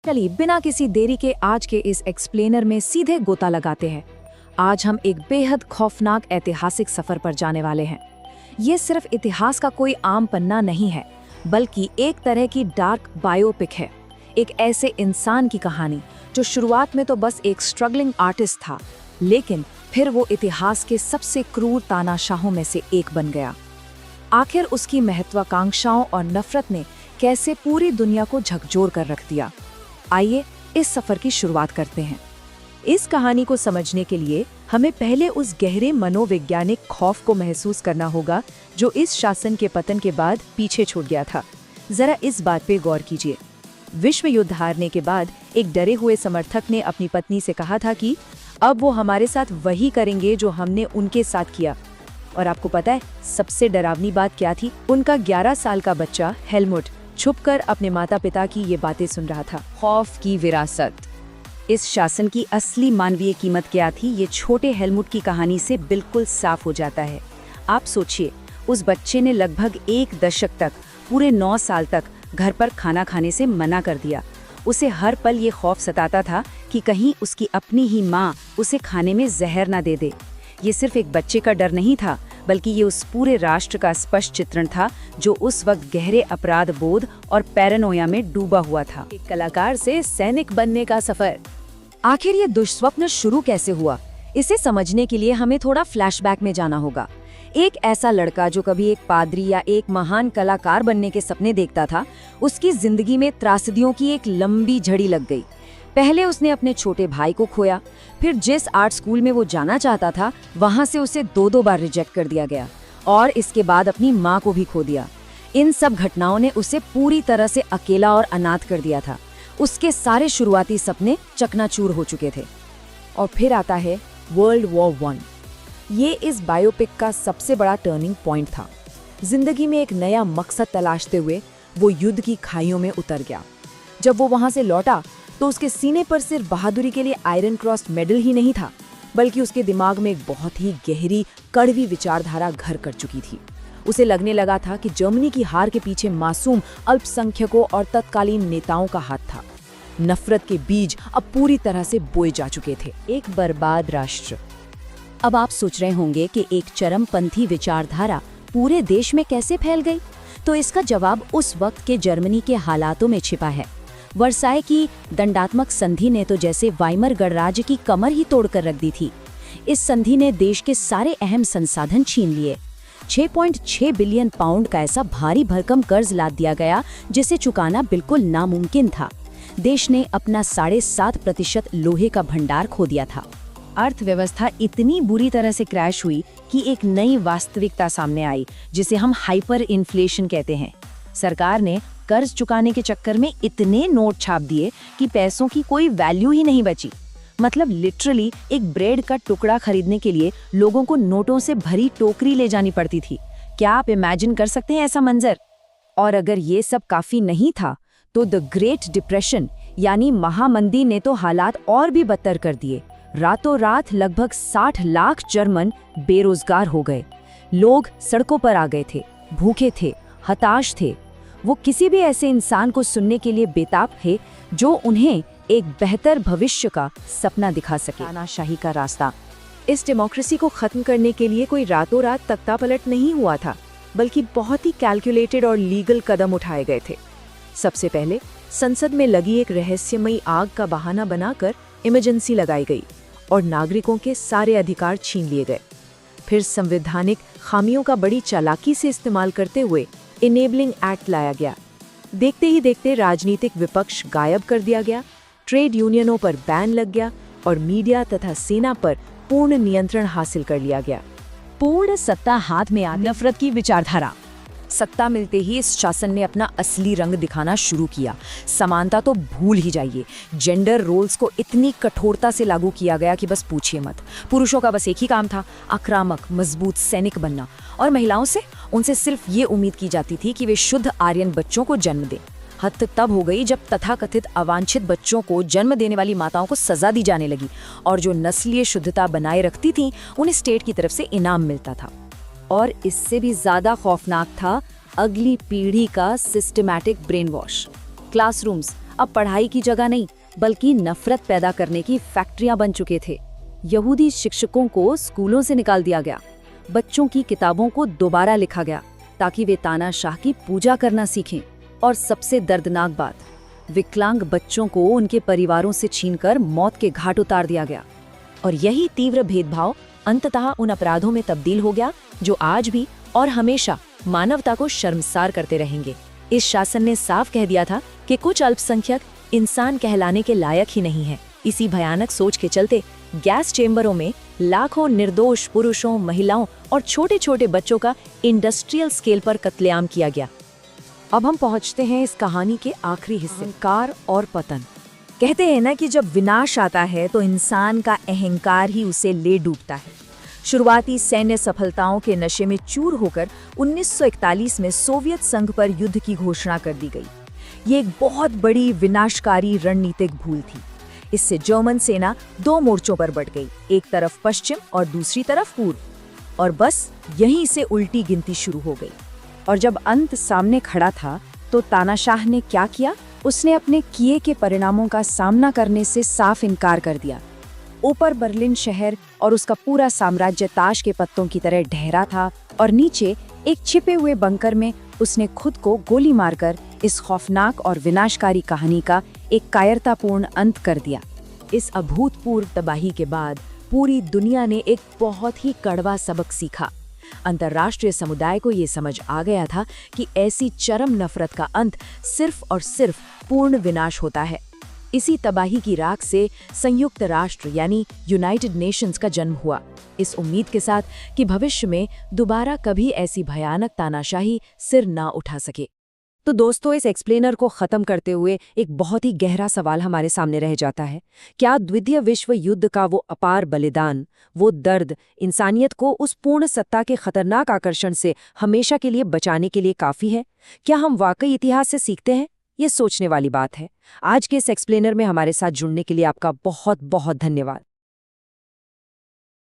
चलिए बिना किसी देरी के आज के इस एक्सप्लेनर में सीधे गोता लगाते हैं। आज हम एक बेहद खौफनाक ऐतिहासिक सफर पर जाने वाले हैं। ये सिर्फ इतिहास का कोई आम पन्ना नहीं है, बल्कि एक तरह की डार्क बायोपिक है। एक ऐसे इंसान की कहानी जो शुरुआत में तो बस एक स्ट्रगलिंग आर्टिस्ट था, लेकिन फिर वो इतिहास के सबसे क्रूर तानाशाहों में से एक बन गया। आखिर उसकी महत्वाकांक्षाओं और नफरत ने कैसे पूरी दुनिया को झकझोर कर रख दिया। आइए इस सफर की शुरुआत करते हैं। इस कहानी को समझने के लिए हमें पहले उस गहरे मनोवैज्ञानिक खौफ को महसूस करना होगा जो इस शासन के पतन के बाद पीछे छूट गया था। जरा इस बात पे गौर कीजिए। विश्व युद्ध हारने के बाद एक डरे हुए समर्थक ने अपनी पत्नी से कहा था कि अब वो हमारे साथ वही करेंगे जो हमने उनके साथ किया। और आपको पता है सबसे डरावनी बात क्या थी? उनका 11 साल का बच्चा हेलमुट छुपकर अपने माता पिता की ये बातें सुन रहा था। खौफ की विरासत। इस शासन की असली मानवीय कीमत क्या थी, ये छोटे हेलमुट की कहानी से बिल्कुल साफ हो जाता है। आप सोचिए, उस बच्चे ने लगभग 1 दशक तक, पूरे 9 साल तक घर पर खाना खाने से मना कर दिया। उसे हर पल ये खौफ सताता था कि कहीं उसकी अपनी ही माँ उसे खाने में जहर ना दे दे। ये सिर्फ एक बच्चे का डर नहीं था, बल्कि ये उस पूरे राष्ट्र का स्पष्ट चित्रण था जो उस वक्त गहरे अपराध बोध और पैरानोया में डूबा हुआ था। एक कलाकार से सैनिक बनने का सफर। आखिर ये दुष्स्वप्न शुरू कैसे हुआ? इसे समझने के लिए हमें थोड़ा फ्लैशबैक में जाना होगा। एक ऐसा लड़का जो कभी एक पादरी या एक महान कलाकार बनने के सपने देखता था, उसकी जिंदगी में त्रासदियों की एक लंबी झड़ी लग गई। पहले उसने अपने छोटे भाई को खोया, फिर जिस आर्ट स्कूल में वो जाना चाहता था वहां से उसे 2 बार रिजेक्ट कर दिया गया, और इसके बाद अपनी माँ को भी खो दिया। इन सब घटनाओं ने उसे पूरी तरह से अकेला और अनाथ कर दिया था। उसके सारे शुरुआती सपने चकनाचूर हो चुके थे। और फिर आता है वर्ल्ड वॉर 1। ये इस बायोपिक का सबसे बड़ा टर्निंग पॉइंट था। जिंदगी में एक नया मकसद तलाशते हुए वो युद्ध की खाइयों में उतर गया। जब वो वहां से लौटा तो उसके सीने पर सिर्फ बहादुरी के लिए आयरन क्रॉस मेडल ही नहीं था, बल्कि उसके दिमाग में एक बहुत ही गहरी कड़वी विचारधारा घर कर चुकी थी। उसे लगने लगा था कि जर्मनी की हार के पीछे मासूम अल्पसंख्यकों और तत्कालीन नेताओं का हाथ था। नफरत के बीज अब पूरी तरह से बोए जा चुके थे। एक बर्बाद राष्ट्र। अब आप सोच रहे होंगे कि एक चरमपंथी विचारधारा पूरे देश में कैसे फैल गई? तो इसका जवाब उस वक्त के जर्मनी के हालातों में छिपा है। वर्साय की दंडात्मक संधि ने तो जैसे वाइमर गणराज्य की कमर ही तोड़कर रख दी थी। इस संधि ने देश के सारे अहम संसाधन छीन लिए। 6.6 बिलियन पाउंड का ऐसा भारी भरकम कर्ज लाद दिया गया जिसे चुकाना बिल्कुल नामुमकिन था। देश ने अपना 7.5% लोहे का भंडार खो दिया था। अर्थव्यवस्था इतनी बुरी तरह से क्रैश हुई कि एक नई वास्तविकता सामने आई, जिसे हम हाइपर इन्फ्लेशन कहते हैं। सरकार ने कर्ज चुकाने के चक्कर में इतने नोट छाप दिए कि पैसों की कोई वैल्यू ही नहीं बची। मतलब लिटरली एक ब्रेड का टुकड़ा खरीदने के लिए लोगों को नोटों से भरी टोकरी ले जानी पड़ती थी। क्या आप इमेजिन कर सकते हैं ऐसा मंजर? और अगर ये सब काफी नहीं था तो द ग्रेट डिप्रेशन यानी महामंदी ने तो हालात और भी बदतर कर दिए। रातों रात लगभग 60 लाख जर्मन बेरोजगार हो गए। लोग सड़कों पर आ गए थे, भूखे थे, हताश थे। वो किसी भी ऐसे इंसान को सुनने के लिए बेताब थे जो उन्हें एक बेहतर भविष्य का सपना दिखा सके। तानाशाही का रास्ता। इस डेमोक्रेसी को खत्म करने के लिए कोई रातों रात तख्तापलट नहीं हुआ था, बल्कि बहुत ही कैलकुलेटेड और लीगल कदम उठाए गए थे। सबसे पहले संसद में लगी एक रहस्यमयी आग का बहाना बनाकर इमरजेंसी लगाई गई और नागरिकों के सारे अधिकार छीन लिए गए। फिर संवैधानिक खामियों का बड़ी चालाकी से इस्तेमाल करते हुए इनेबलिंग एक्ट लाया गया। देखते ही देखते राजनीतिक विपक्ष गायब कर दिया गया, ट्रेड यूनियनों पर बैन लग गया और मीडिया तथा सेना पर पूर्ण नियंत्रण हासिल कर लिया गया। पूर्ण सत्ता हाथ में आ नफरत की विचारधारा। सत्ता मिलते ही इस शासन ने अपना असली रंग दिखाना शुरू किया। समानता तो भूल ही जाइए। जेंडर रोल्स को इतनी कठोरता से लागू किया गया कि बस पूछिए मत। पुरुषों का बस एक ही काम था, आक्रामक मजबूत सैनिक बनना, और महिलाओं से उनसे सिर्फ ये उम्मीद की जाती थी कि वे शुद्ध आर्यन बच्चों को जन्म दें। हद तब हो गई जब तथाकथित अवांछित बच्चों को जन्म देने वाली माताओं को सजा दी जाने लगी, और जो नस्लीय शुद्धता बनाए रखती थीं उन्हें स्टेट की तरफ से इनाम मिलता था। और इससे भी ज्यादा खौफनाक था अगली पीढ़ी का सिस्टमैटिक ब्रेन वॉश। क्लासरूम्स अब पढ़ाई की जगह नहीं बल्कि नफरत पैदा करने की फैक्ट्रियां बन चुके थे। यहूदी शिक्षकों को स्कूलों से निकाल दिया गया, बच्चों की किताबों को दोबारा लिखा गया ताकि वे तानाशाह की पूजा करना सीखें, और सबसे दर्दनाक बात, विकलांग बच्चों को उनके परिवारों से छीनकर मौत के घाट उतार दिया गया। और यही तीव्र भेदभाव अंततः उन अपराधों में तब्दील हो गया जो आज भी और हमेशा मानवता को शर्मसार करते रहेंगे। इस शासन ने साफ कह दिया था कि कुछ अल्पसंख्यक इंसान कहलाने के लायक ही नहीं है। इसी भयानक सोच के चलते गैस चेंबरों में लाखों निर्दोष पुरुषों, महिलाओं और छोटे छोटे बच्चों का इंडस्ट्रियल स्केल पर कत्लेआम किया गया। अब हम पहुंचते हैं इस कहानी के आखिरी हिस्से, अहंकार और पतन। कहते हैं ना कि जब विनाश आता है तो इंसान का अहंकार ही उसे ले डूबता है। शुरुआती सैन्य सफलताओं के नशे में चूर होकर 1941 में सोवियत संघ पर युद्ध की घोषणा कर दी गई। ये एक बहुत बड़ी विनाशकारी रणनीतिक भूल थी। इससे जर्मन सेना दो मोर्चों पर बट गई, एक तरफ पश्चिम और दूसरी तरफ पूर्व, और बस यहीं से उल्टी गिनती शुरू हो गई। और जब अंत सामने खड़ा था तो तानाशाह ने क्या किया? उसने अपने किए के परिणामों का सामना करने से साफ इनकार कर दिया। ऊपर बर्लिन शहर और उसका पूरा साम्राज्य ताश के पत्तों की तरह ढहरा था, और नीचे एक छिपे हुए बंकर में उसने खुद को गोली मारकर इस खौफनाक और विनाशकारी कहानी का एक कायरतापूर्ण अंत कर दिया। इस अभूतपूर्व तबाही के बाद पूरी दुनिया ने एक बहुत ही कड़वा सबक सीखा। अंतर्राष्ट्रीय समुदाय को ये समझ आ गया था कि ऐसी चरम नफरत का अंत सिर्फ और सिर्फ पूर्ण विनाश होता है। इसी तबाही की राख से संयुक्त राष्ट्र यानी यूनाइटेड नेशंस का जन्म हुआ, इस उम्मीद के साथ कि भविष्य में दोबारा कभी ऐसी भयानक तानाशाही सिर ना उठा सके। तो दोस्तों, इस एक्सप्लेनर को खत्म करते हुए एक बहुत ही गहरा सवाल हमारे सामने रह जाता है। क्या द्वितीय विश्व युद्ध का वो अपार बलिदान, वो दर्द, इंसानियत को उस पूर्ण सत्ता के खतरनाक आकर्षण से हमेशा के लिए बचाने के लिए काफी है? क्या हम वाकई इतिहास से सीखते हैं? ये सोचने वाली बात है। आज के इस एक्सप्लेनर में हमारे साथ जुड़ने के लिए आपका बहुत बहुत धन्यवाद।